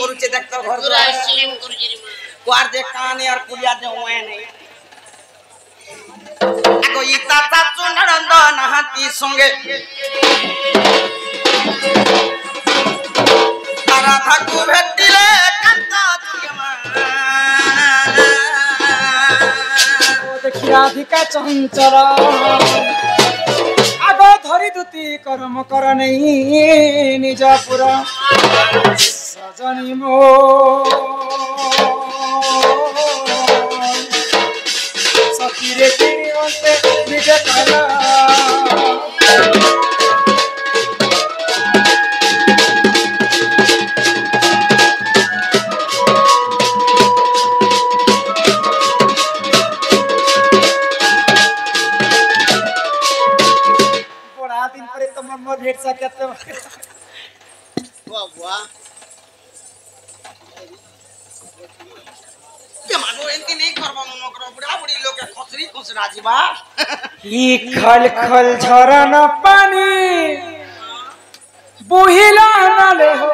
କରୁଛେ দেখ তো ঘর पूरा स्लिम କରୁଛି रे ମା কোয়ার যে কানে আর কুলিয়া যে ওয়ে নেই আগো ইতা চাচু নরন্দ নাহাতি সঙ্গে তারা থাকু ভেটিলে কান্তা জুগমা ও দেখি রাধিকা চঞ্চল আগ ধরি দুতি কর্ম কর নেই নিজ পুর সজনী মো সতীরে কিনি মতে নিজে কলা भेट सकते वाह वाह के मानो एंती नहीं करबो मनो करो बुढ़ा बुढ़ी लोग के खसरी खसरा जीवा ई खल खल झरन पानी बुहिला नले हो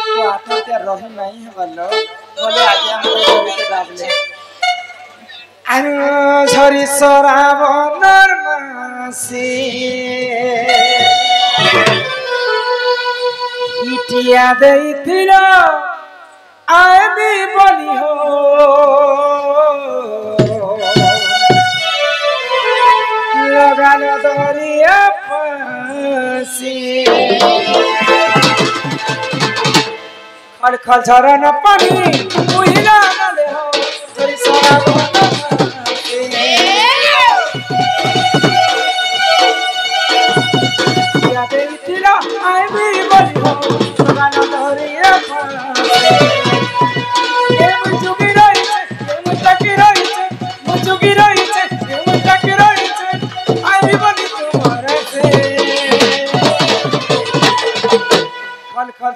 तो आता ते रही नहीं हलो बोले आगे हम कविता गाबले আরো ঝরি সরাবনের মাসি ইটিয়া দেইছিল আমি বলি হো লগানো দরিয়া ফাঁসি খল খল ঝরন পানি উহিলা নলে হো ঝরি সরাবনের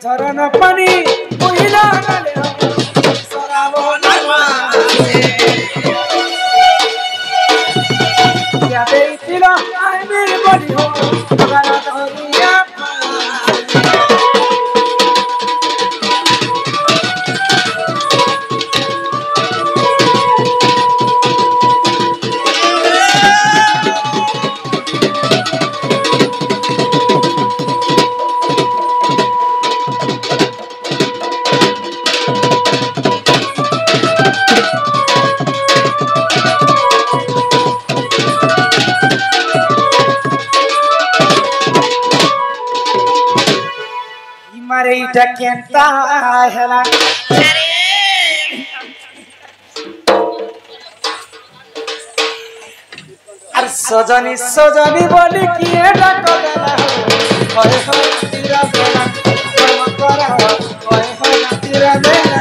ঝরনা পানি মহিলা নালে সরাবো নামা ইয়া দেইছিল আমি বলি হো গানা ধরিয়া এইটা কেনতা হেলা আর সজনী সজনী বলি কি এটা কদলা হয় হয় তিরা বেলা কর্ম করা হয় হয় তিরা বেলা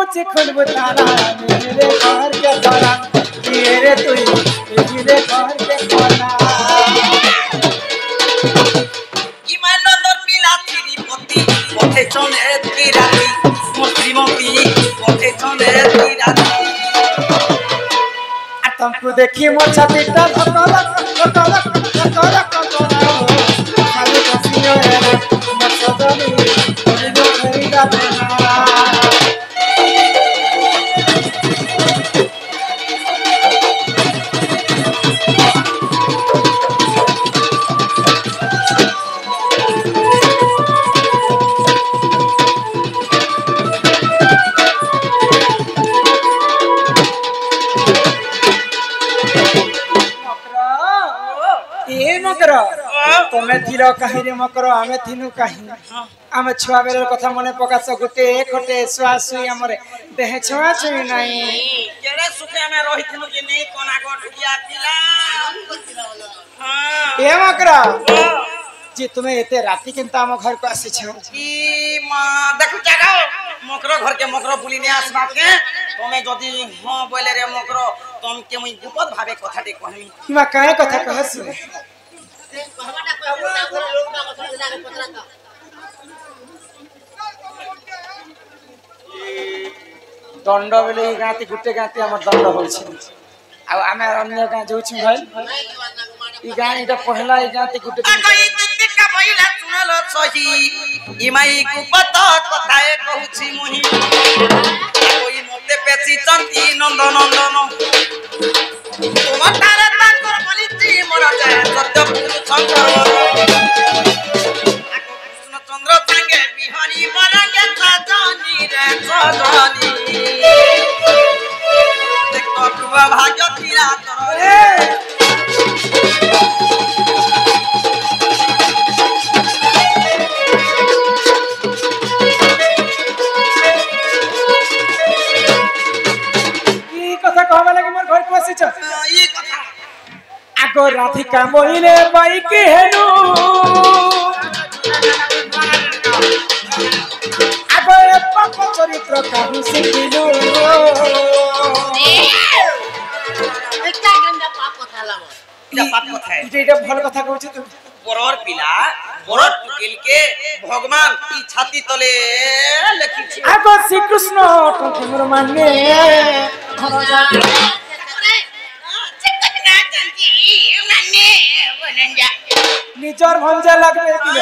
कुछ खुद बताना मेरे घर के तारा मेरे तू मेरे घर के तारा की मैं नंदर पिला तेरी पति पथे चले तेरा श्रीमती पथे चले तेरा आ तुमको देखी मोर छातीटा धकला धकला धकला धकला खाली कसियो है मोर सजनी मेरे खरीदा बेना তুমি থির কাহিরে মকর আমি থিনু কাহি আমি ছুয়া বেলার কথা মনে পকাছ গোটে খটে শুয়া শুই আমরে দেহে ছুয়া ছুই নাই কেড়ে সুখে আমি রহিছিলু যে নেই কোনা গঠিয়া পিলা এ মকর যে তুমি এতে রাতি কিন্তু আম ঘর কো আসিছ কি মা দেখু জাগাও मकर घर के मकर बुली ने आसबा के तमे जदी हां बोले रे मकर तम के मुई गुपत भाबे कथाटे कहमी किमा काहे कथा कहस कहबाटा कहबो ना करे लोगटा कथा जाके पतरा का दंड बेले गाती गुटे गाती हमर दंड होई छी आ आमे अन्य गां जाउ छी भाई ई गां इटा पहला ई गाती गुटे कई दित्ति का भइला सुनल सही इमाई गुपत कथाए कहूची मुही कोई मते पेची चंती नंद नंदन তোমার তারে তাকর বলিছি মন যায় সত্য পুরুষ চন্দ্র চন্দ্র সঙ্গে বিহরি বরঙ্গে সজনী রে সজনী দেখো প্রভা ভাগ্য তীরা তরে কথা कहबा लगे मोर घर को आसी छ ई कथा आगो राधिका मोहिले बाई के हेनु आगो पाप चरित्र काहू सिकिलु একটা গंदा পাপ কথা লাম এটা পাপ কথা এটা ভালো কথা কইছ তুই বড়র পিলা বড় টুকিল কে ভগবান ই ছাতি তলে লিখিছে आगो श्री कृष्ण टोके मोर माने निजर भंजा लगबे दिले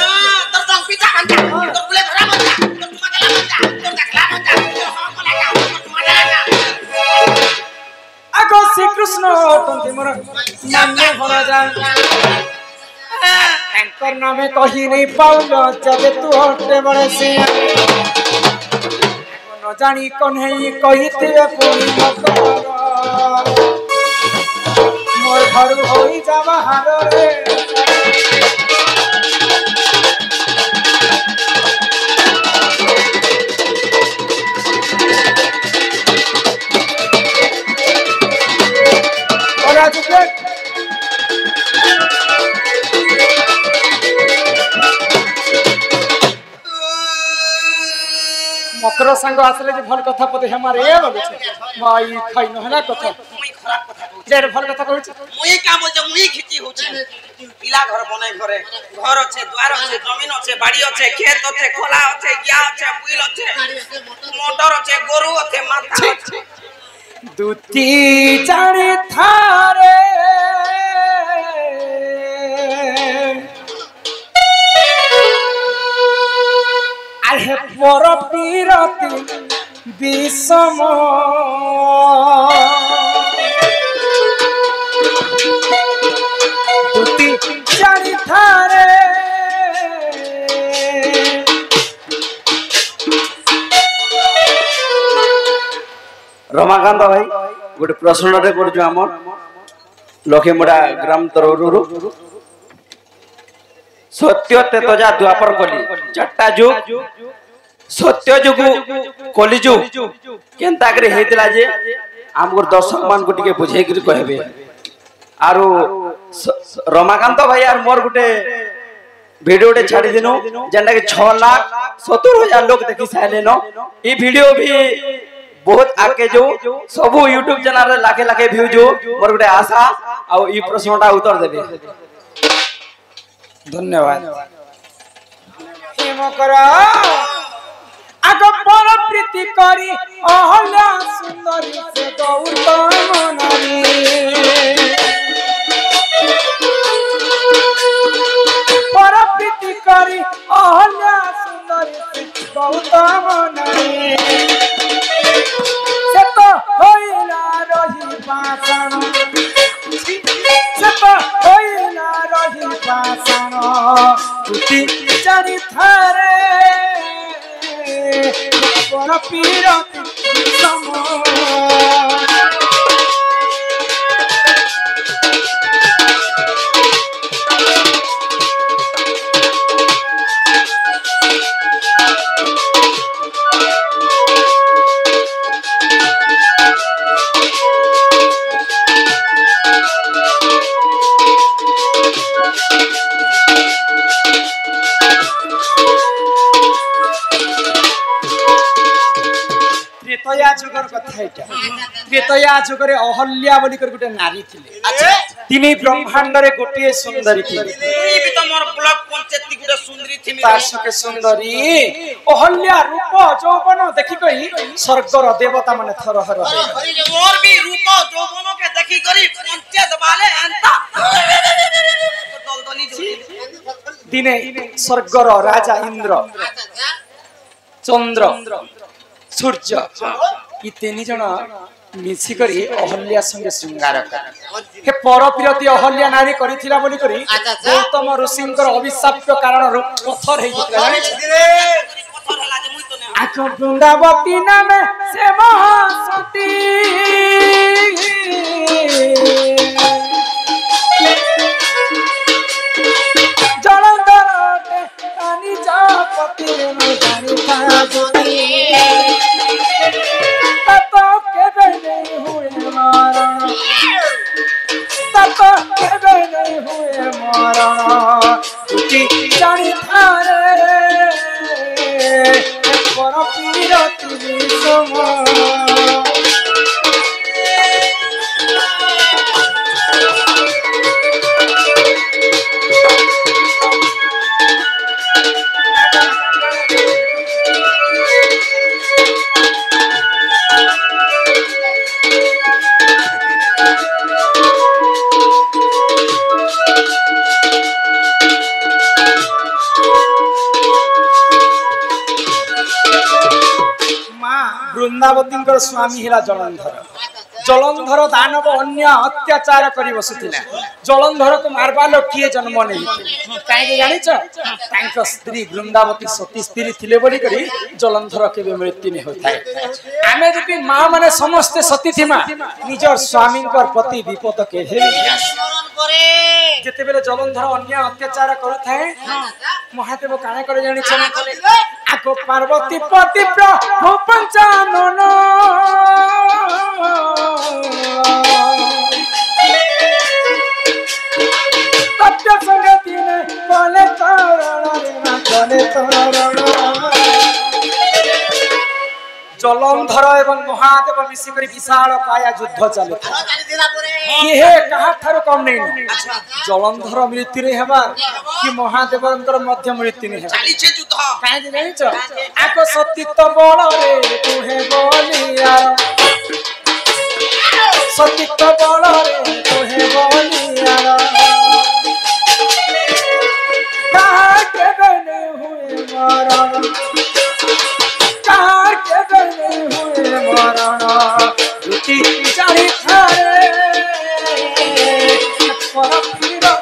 তোর সঙ্গ পিছা ঘন্টা তোর কুলে ধরা ঘন্টা তোর তোমাকে ঘন্টা তোর দেখলা ঘন্টা তোর হাম কলা তোর তোমাকে লাগা आगो श्री कृष्ण टोके मोर माने भरा जा एंकर नामे कही नहीं पाउलो जब तू हटे बड़े से न जानी कन्हई कहिते पुनी मत मोर घर होई जावा हार रे और आज के मकर संग आसले जे भल कथा पते हमारे ए बोले छे भाई खाइ न हना कथा মুই খারাপ কথা কইছি जे भल कथा कहै छे মুই কাম হচ্ছে মুই খিচি হচ্ছে পিলা ঘর বনাই ঘরে ঘর আছে দ্বার আছে জমিন আছে বাড়ি আছে ক্ষেত আছে খোলা আছে গিয়া আছে বুইল আছে মোটর আছে গরু আছে মাথা আছে দুতি জানি থারে আহে পর বিরতি বিষম দুতি জানি থারে रमाकांत भाई गोटे प्रश्न कर लखेमुड़ा ग्राम तरु सत्य तेतजा द्वापर कली चारटा जुग सत्य जुग कली जुग केनता करे हेतिला जे हमर दर्शक मान को टिके बुझे कि कहबे आरो रमाकांत भाई आर मोर गोटे वीडियो टे छाड़ी दिनो जेंडा के 6,70,000 लोग देखि साले न ई वीडियो भी बहुत आगे जो सब यूट्यूब चैनल रे लाखे लाखे व्यू जो मोर गोटे आशा आ ई प्रश्नटा उत्तर देबे धन्यवाद हेम करा आग पर प्रीति करी अहल्या सुंदरी से गौतम नारी पर प्रीति करी अहल्या सुंदरी से गौतम नारी से तो होइला रही पाषाण से तो होइला रही पाषाण तुति जानी थारे पर पीरति सम त्रेतया जुगर कथा एटा त्रेतया जुगरे अहल्या बोली कर गुटे नारी थिले अच्छा तिनी ब्रह्मांड रे गोटे सुंदरी थिले तुई भी तो मोर ब्लॉक पंचायत की गुटे सुंदरी थी तासुके सुंदरी अहल्या रूप यौवन देखि कहि स्वर्गर देवता माने थरहर मोर भी रूप यौवनों के देखी करी पंचायत वाले अंता दलदली जोड़ी दिने स्वर्गर राजा इंद्र चंद्र सूर्य ई तीन जन मिसी करी अहल्या संगे श्रृंगार हे परप्रियति अहल्या नारी करिथिला बोली करी गौतम ऋषिंकर अभिशाप कारण पत्थर हे पत्थर हला जे मुई तो ने आख वृंदावती नामे से महासती जलंधरटे कानी जापति रे जानी पाजती तत केबे नहीं हुए मरण तत केबे नहीं हुए मरण तुझी जानी थारे पर पीरती विषम वृंदावती स्वामी हिला जलंधर जलंधर दानव अन्य अत्याचार करी बसुथिला जलंधर को मारबा लो किए जन्म नहीं काहे जानि छ तांको स्त्री वृंदावती सती स्त्री थिले बोली करी जलंधर केबे मृत्यु नहीं होताय आमे जति मां माने समस्त सती थिमा निजर स्वामी कर प्रति विपद के हेबी जेते बेले जलंधर अन्य अत्याचार करथाय महादेव काने करे जानि छ आको पार्वती पति प्रभु पंचानन सत्य संगति ने बोले तोरण जलंधर एवं महादेव मिसी करी विशाल काया युद्ध चले ये कहा थारो कम नहीं जलंधर मृत्यु रे हेबा कि महादेवंकर मध्य मृत्यु नहीं हेबा चाली छे युद्ध काहे जानि छ आको सतीत्व बल रे तुहे बोलिया सतीत्व बल रे तुहे बोलिया कहा के बने हुए मरण कहा के बने हुए मरण रुचि जानी थारे पर पीरा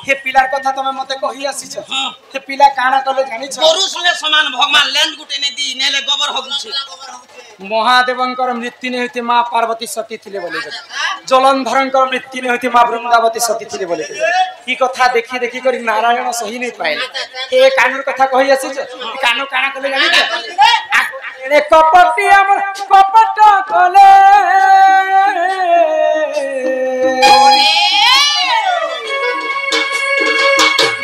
हे पिलार कथा तमे मते कहि आसी छ हे पिला काना कले जानि छ गोरु संगे समान भगवान लेन गुटे ने दी नेले गोबर हगुछे महादेवंकर मृत्यु ने होती मां पार्वती सती थिले बोले जलंधरंकर मृत्यु ने होती मां वृंदावती सती थिले बोले ई कथा देखि देखि करी नारायण सही नहीं पाइले ए कानूर कथा कहि आसी छ कानो काना कले जानि छ एने कपटी हमर कपट कले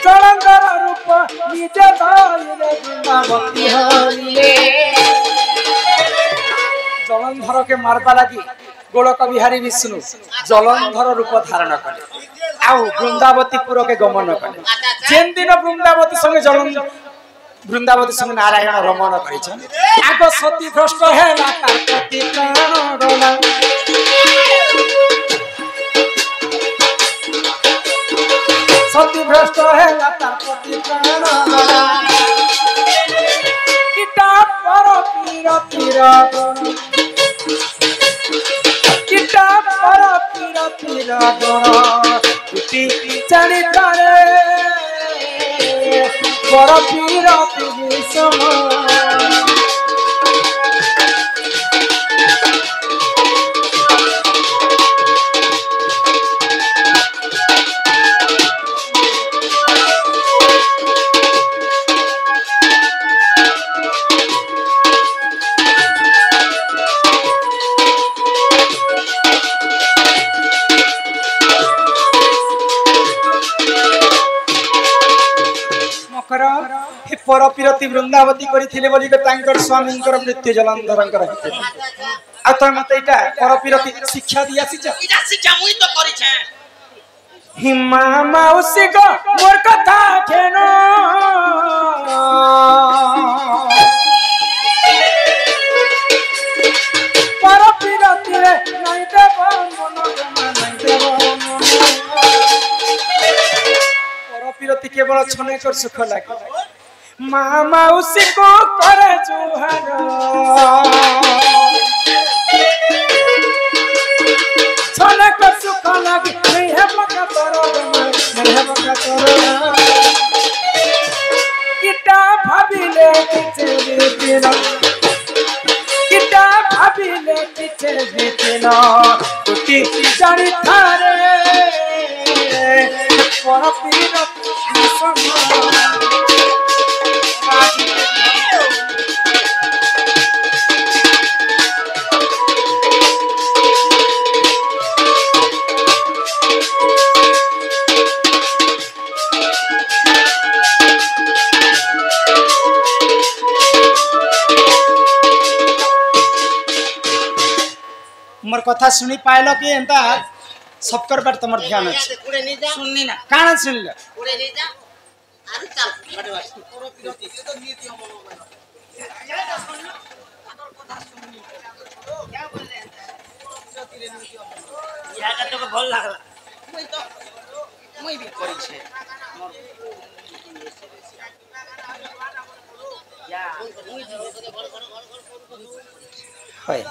जलंधर रूप निजे धारिले वृंदावती हरिले जलंधर के मारबा लगी गोलक बिहारी विष्णु जलंधर रूप धारण कले आउ वृंदावतीपुर के गमन कले जेन दिन वृंदावती संगे वृंदावती संगे नारायण रमण करिछन आगो सती भ्रष्ट हेला तार प्रति प्राण गला सती भ्रष्ट हेला तार प्रति प्राण गला किटा पर पीर पीर गण किटा पर पीर पीर गण कुटी जानि तारे पर पीर पीर सम परपिरति वृंदावती करिथिले बोली के तांकर स्वामींकर मृत्यु जलंधरंकर हिते आ तो मते इटा परपिरति शिक्षा दिया छि इजा शिक्षा मुई तो करी छे हिमा माउसी को मोर कथा केनो परपिरति रे नहीं देव मन नहीं देव परपिरति केवल छने कर सुख लागे मामा उसी को करे जुहार छने कर सुख लागे नहीं है बका तोरो नहीं है बका तोरो इटा भाबिले किचे बीतिना इटा भाबिले किचे बीतिना टूटी जानी थारे परपिरति मोर कथा सुनी पाइल कि एंता सबकर बार तमर ध्यान अछि कुड़े नहीं जा सुननी ना काना सुनल कुड़े नहीं जा अरे चल बड़े बात ये तो नीति हम क्या बोल रहे हैं यहाँ का तो भल लागला मुई भी करी छे या হয়